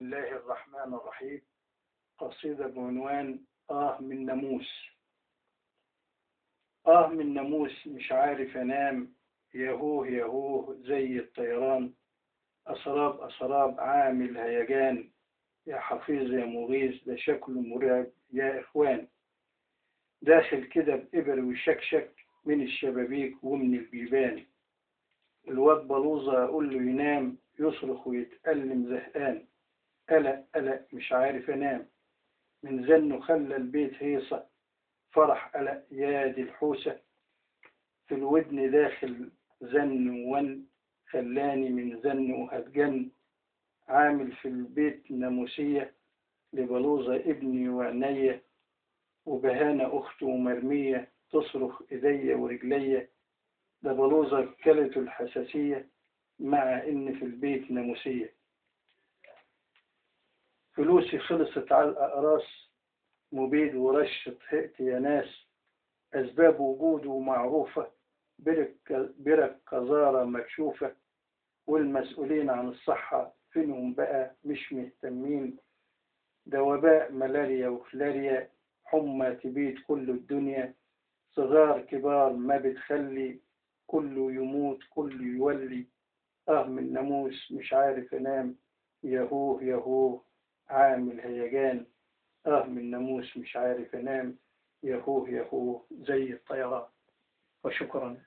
الله الرحمن الرحيم. قصيدة بعنوان من ناموس. من ناموس مش عارف أنام، يهوه يهوه زي الطيران، أسراب أسراب عامل هيجان، يا حفيظ يا مغيث ده شكله مرعب يا إخوان. داخل كده بإبر وشكشك من الشبابيك ومن البيبان، الواد بلوزة أقول له ينام يصرخ ويتألم زهقان، قلق قلق مش عارف أنام، من زنه خلى البيت هيصة، فرح قلق يا دي الحوسة، في الودن داخل زن ون، خلاني من زنه هتجن، عامل في البيت ناموسية لبلوزة ابني وعنية، وبهانة أخته مرمية تصرخ إيديا ورجليا، ده بلوزة كلته الحساسية مع إن في البيت ناموسية. فلوسي خلصت على الأقراص، مبيد ورشة هقت يا ناس، أسباب وجوده معروفة، برك قذارة مكشوفة، والمسؤولين عن الصحة فينهم بقى مش مهتمين، ده وباء ملاريا وفلاريا، حمى تبيد كل الدنيا، صغار كبار ما بتخلي، كله يموت كله يولي، من ناموس مش عارف انام، يهوه يهوه عامل هيجان، من ناموس مش عارف انام، يهوه يهوه زي الطيران. وشكرا.